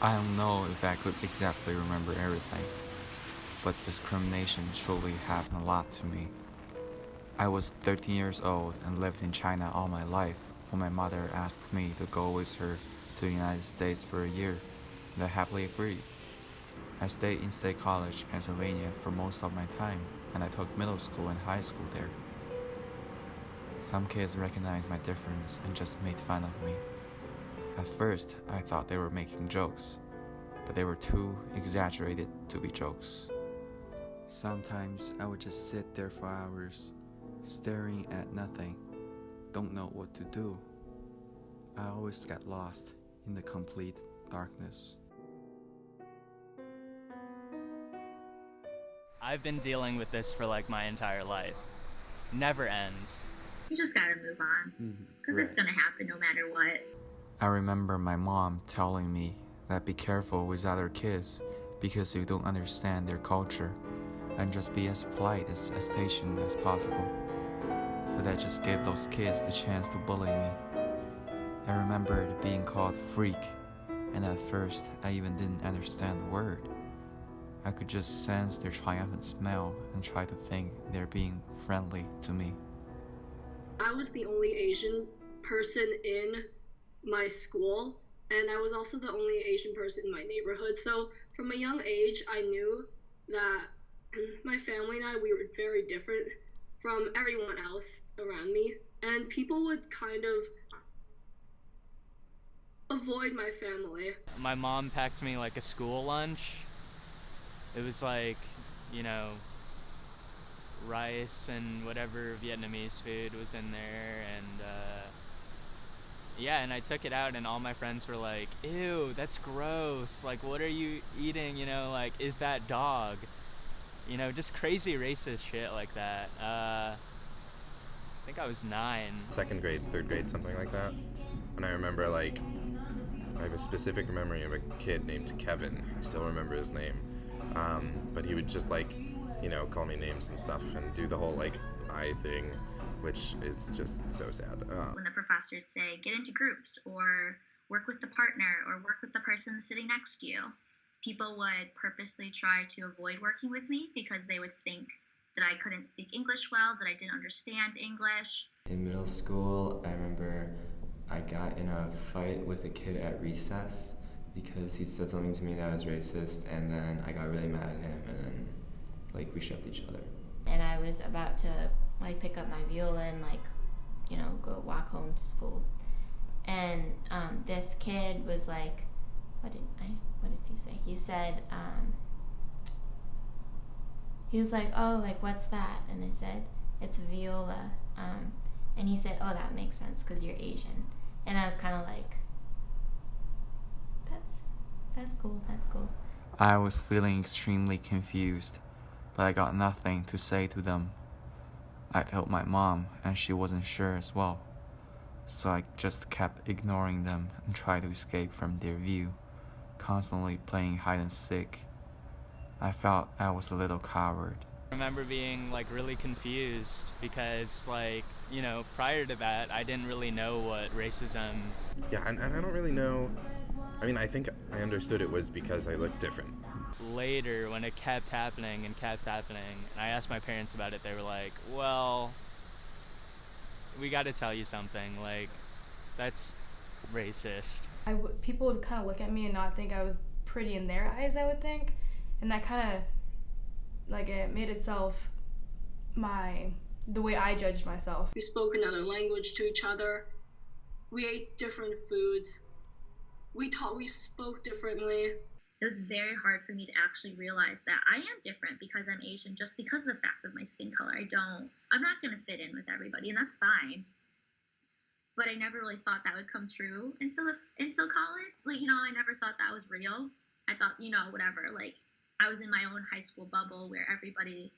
I don't know if I could exactly remember everything, but discrimination truly happened a lot to me. I was 13 years old and lived in China all my life when my mother asked me to go with her to the United States for a year, and I happily agreed. I stayed in State College, Pennsylvania for most of my time, and I took middle school and high school there. Some kids recognized my difference and just made fun of me. At first, I thought they were making jokes, but they were too exaggerated to be jokes. Sometimes I would just sit there for hours, staring at nothing, don't know what to do. I always get lost in the complete darkness. I've been dealing with this for like my entire life. Never ends. You just gotta move on, because it's gonna happen no matter what. I remember my mom telling me that be careful with other kids because you don't understand their culture, and just be as polite as patient as possible. But I just gave those kids the chance to bully me. I remembered being called freak, and at first I even didn't understand the word. I could just sense their triumphant smile and try to think they're being friendly to me. I was the only Asian person in my school, and I was also the only Asian person in my neighborhood. So from a young age, I knew that my family and we were very different from everyone else around me. And people would kind of avoid my family. My mom packed me like a school lunch. It was like, rice and whatever Vietnamese food was in there, and and I took it out and all my friends were like, ew, that's gross, like what are you eating, like is that dog, just crazy racist shit like that. I think I was 9. Second grade, third grade, something like that. And I remember I have a specific memory of a kid named Kevin. I still remember his name. But he would just call me names and stuff and do the whole I thing, which is just so sad. When the professor would say, get into groups, or work with the partner, or work with the person sitting next to you, people would purposely try to avoid working with me because they would think that I couldn't speak English well, that I didn't understand English. In middle school, I remember I got in a fight with a kid at recess because he said something to me that was racist, and then I got really mad at him, and then we shoved each other. And I was about to pick up my violin, go walk home to school, and this kid was like, what did he say? He said, he was like, oh, what's that? And I said, it's viola. And he said, oh, that makes sense because you're Asian. And I was kind of like, that's cool. I was feeling extremely confused, but I got nothing to say to them. I told my mom, and she wasn't sure as well. So I just kept ignoring them and tried to escape from their view, constantly playing hide and seek. I felt I was a little coward. I remember being really confused because prior to that I didn't really know what racism. Yeah, and I don't really know. I mean, I think I understood it was because I looked different. Later, when it kept happening, and I asked my parents about it, they were like, well, we got to tell you something, that's racist. People would kind of look at me and not think I was pretty in their eyes, I would think, and that kind of, it made itself the way I judged myself. We spoke another language to each other. We ate different foods. We spoke differently. It was very hard for me to actually realize that I am different because I'm Asian, just because of the fact of my skin color. I'm not going to fit in with everybody, and that's fine. But I never really thought that would come true until college. I never thought that was real. I thought, whatever, I was in my own high school bubble where everybody,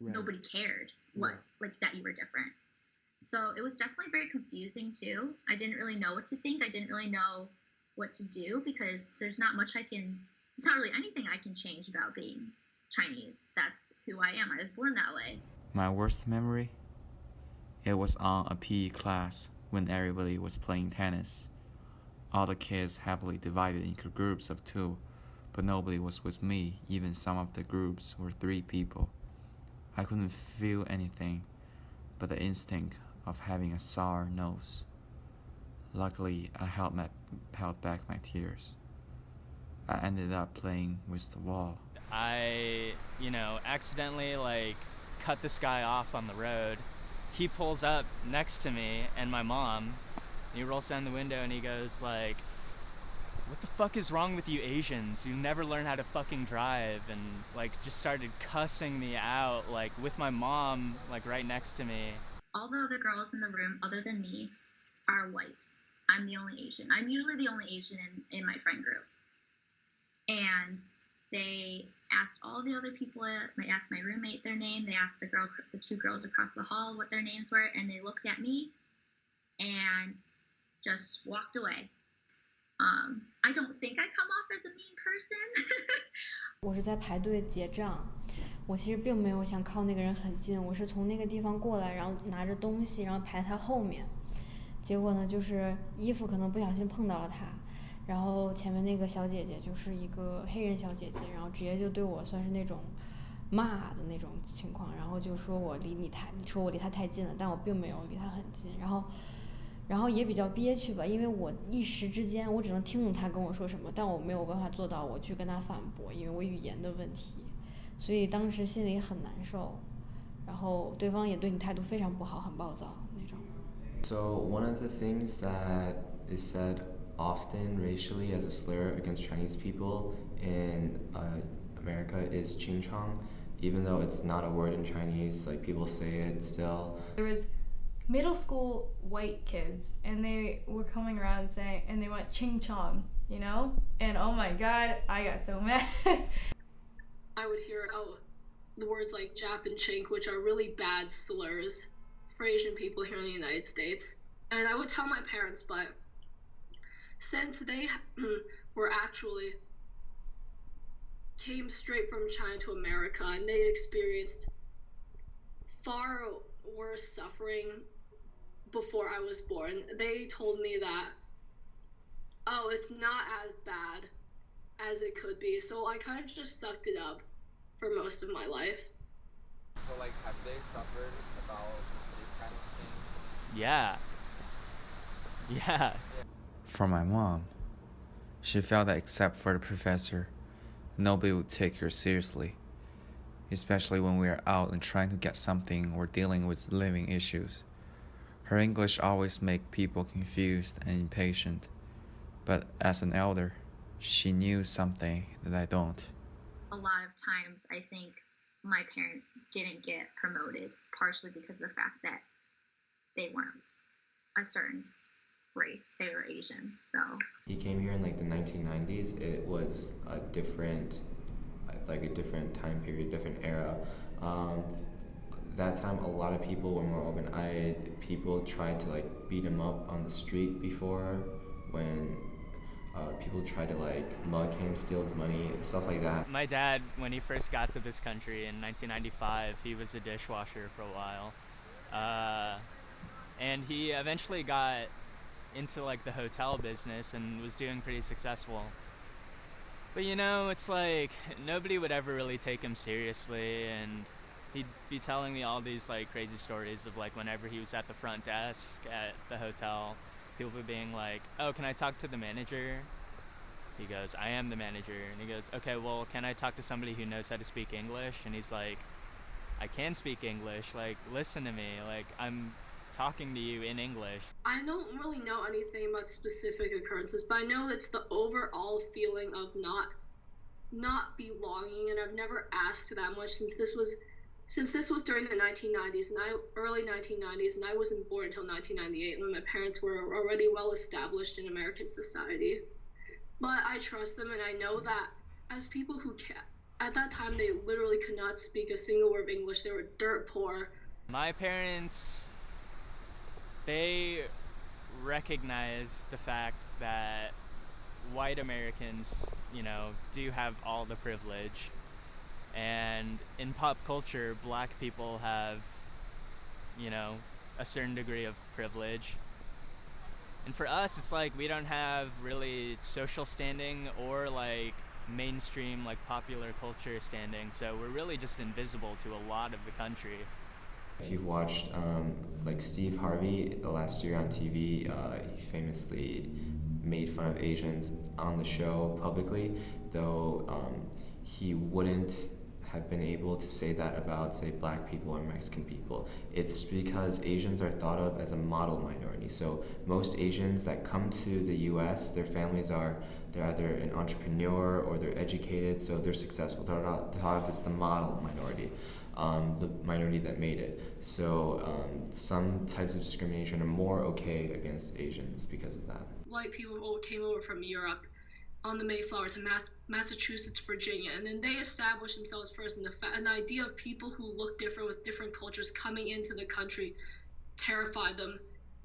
nobody cared that you were different. So it was definitely very confusing too. I didn't really know what to think. I didn't really know what to do because there's not really anything I can change about being Chinese. That's who I am. I was born that way. My worst memory? It was on a PE class when everybody was playing tennis. All the kids happily divided into groups of 2, but nobody was with me. Even some of the groups were 3 people. I couldn't feel anything but the instinct of having a sour nose. Luckily, I held back my tears. I ended up playing with the wall. I, accidentally cut this guy off on the road. He pulls up next to me and my mom. And he rolls down the window and he goes what the fuck is wrong with you Asians? You never learn how to fucking drive, and just started cussing me out with my mom right next to me. All the other girls in the room other than me are white. I'm the only Asian. I'm usually the only Asian in my friend group. And they asked all the other people, they asked my roommate their name, they asked the 2 girls across the hall what their names were, and they looked at me and just walked away. I don't think I come off as a mean person. 我是在排队结账，我其实并没有想靠那个人很近，我是从那个地方过来，然后拿着东西，然后排他后面。结果呢，就是衣服可能不小心碰到了他，然后前面那个小姐姐就是一个黑人小姐姐，然后直接就对我算是那种骂的那种情况，然后就说我离他太近了，但我并没有离他很近，然后也比较憋屈吧，因为我一时之间我只能听懂他跟我说什么，但我没有办法做到我去跟他反驳，因为我语言的问题，所以当时心里很难受，然后对方也对你态度非常不好，很暴躁那种。So one of the things that is said often racially as a slur against Chinese people in America is "ching chong," even though it's not a word in Chinese. People say it still. There was middle school white kids, and they were coming around saying, and they went ching chong, and oh my god, I got so mad. I would hear the words like Jap and chink, which are really bad slurs for Asian people here in the United States. And I would tell my parents, but since they were actually came straight from China to America and they experienced far worse suffering before I was born, they told me that, it's not as bad as it could be. So I kind of just sucked it up for most of my life. So have they suffered about this kind of thing? Yeah. For my mom, she felt that except for the professor, nobody would take her seriously, especially when we are out and trying to get something or dealing with living issues. Her English always made people confused and impatient, but as an elder, she knew something that I don't. A lot of times I think my parents didn't get promoted, partially because of the fact that they weren't a certain race, they were Asian. So He came here in the 1990s. It was a different time period, different era. That time a lot of people were more open-eyed. People tried to beat him up on the street before, when people tried to mug him, steal his money, stuff like that. My dad, when he first got to this country in 1995, he was a dishwasher for a while. And he eventually got into the hotel business and was doing pretty successful. But it's nobody would ever really take him seriously, and he'd be telling me all these crazy stories of whenever he was at the front desk at the hotel, people being oh, can I talk to the manager? He goes, I am the manager. And he goes, okay, well, can I talk to somebody who knows how to speak English? And he's like, I can speak English, listen to me, I'm talking to you in English. I don't really know anything about specific occurrences, but I know it's the overall feeling of not belonging, and I've never asked that much since this was during the 1990s and early 1990s, and I wasn't born until 1998 when my parents were already well established in American society. But I trust them, and I know that as people who at that time they literally could not speak a single word of English. They were dirt poor. My parents, they recognize the fact that white Americans, do have all the privilege. And in pop culture, black people have, a certain degree of privilege. And for us, it's like we don't have really social standing or like mainstream, like popular culture standing. So we're really just invisible to a lot of the country. If you've watched like Steve Harvey last year on TV, he famously made fun of Asians on the show publicly, though he wouldn't have been able to say that about, say, black people or Mexican people. It's because Asians are thought of as a model minority. So most Asians that come to the US, their families they're either an entrepreneur or they're educated, so they're successful. They're thought of as the model minority, the minority that made it. So some types of discrimination are more okay against Asians because of that. White people came over from Europe on the Mayflower to Massachusetts, Virginia, and then they established themselves first. And the idea of people who look different with different cultures coming into the country terrified them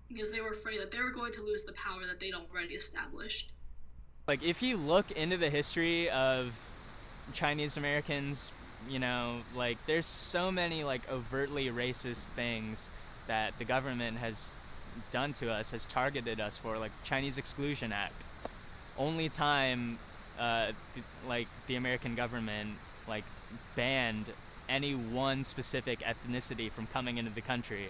because they were afraid that they were going to lose the power that they'd already established. Like if you look into the history of Chinese Americans, you know, like there's so many like overtly racist things that the government has done to us, has targeted us for, like Chinese Exclusion Act. Only time like the American government like banned any one specific ethnicity from coming into the country.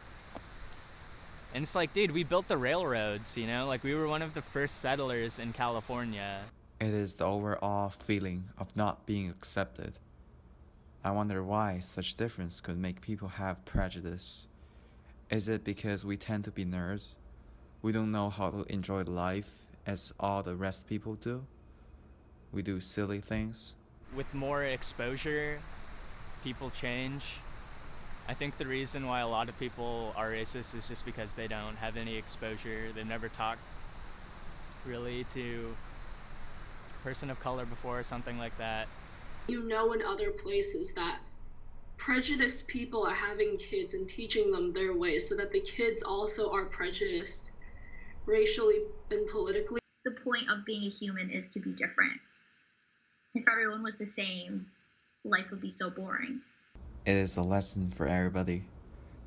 And it's like, dude, we built the railroads, you know, like we were one of the first settlers in California. It is the overall feeling of not being accepted. I wonder why such difference could make people have prejudice. Is it because we tend to be nerds? We don't know how to enjoy life as all the rest people do? We do silly things? With more exposure, people change. I think the reason why a lot of people are racist is just because they don't have any exposure. They've never talked really to a person of color before or something like that. You know in other places that prejudiced people are having kids and teaching them their ways so that the kids also are prejudiced racially and politically. The point of being a human is to be different. If everyone was the same, life would be so boring. It is a lesson for everybody.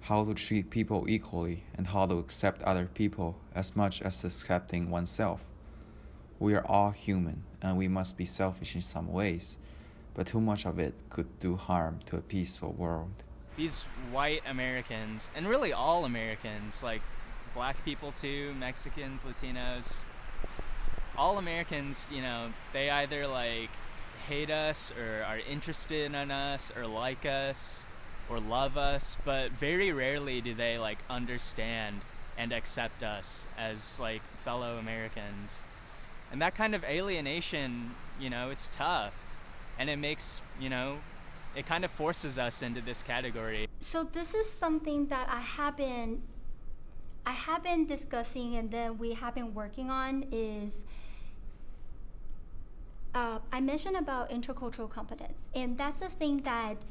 How to treat people equally and how to accept other people as much as accepting oneself. We are all human and we must be selfish in some ways, but too much of it could do harm to a peaceful world. These white Americans, and really all Americans, like black people too, Mexicans, Latinos, all Americans, you know, they either like hate us or are interested in us or like us or love us, but very rarely do they like understand and accept us as like fellow Americans. And that kind of alienation, you know, it's tough. And it makes, you know, it kind of forces us into this category. So this is something that I have been discussing and then we have been working on is I mentioned about intercultural competence, and that's the thing that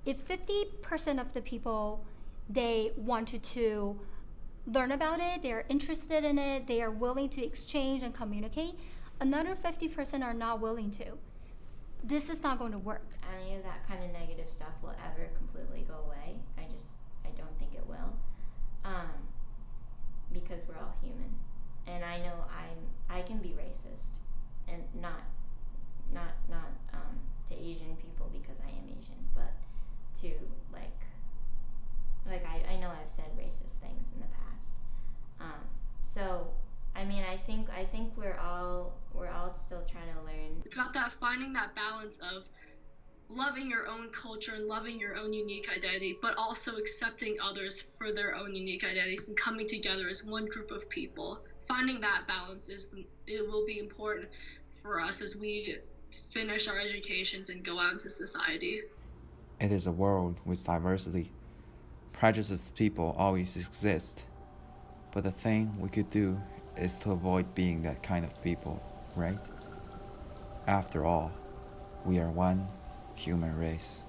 if 50% of the people, they wanted to learn about it, they're interested in it, they are willing to exchange and communicate, another 50% are not willing to. This is not going to work. Any of that kind of negative stuff will ever completely go away. I don't think it will, because we're all human, and I know I can be racist, and not to Asian people because I am Asian, but to like I know I've said racist things in the past. So I mean I think we're all still trying to learn. It's about that finding that balance of loving your own culture and loving your own unique identity, but also accepting others for their own unique identities and coming together as one group of people. Finding that balance it will be important for us as we finish our educations and go out into society. It is a world with diversity. Prejudiced people always exist. But the thing we could do is to avoid being that kind of people, right? After all, we are one human race.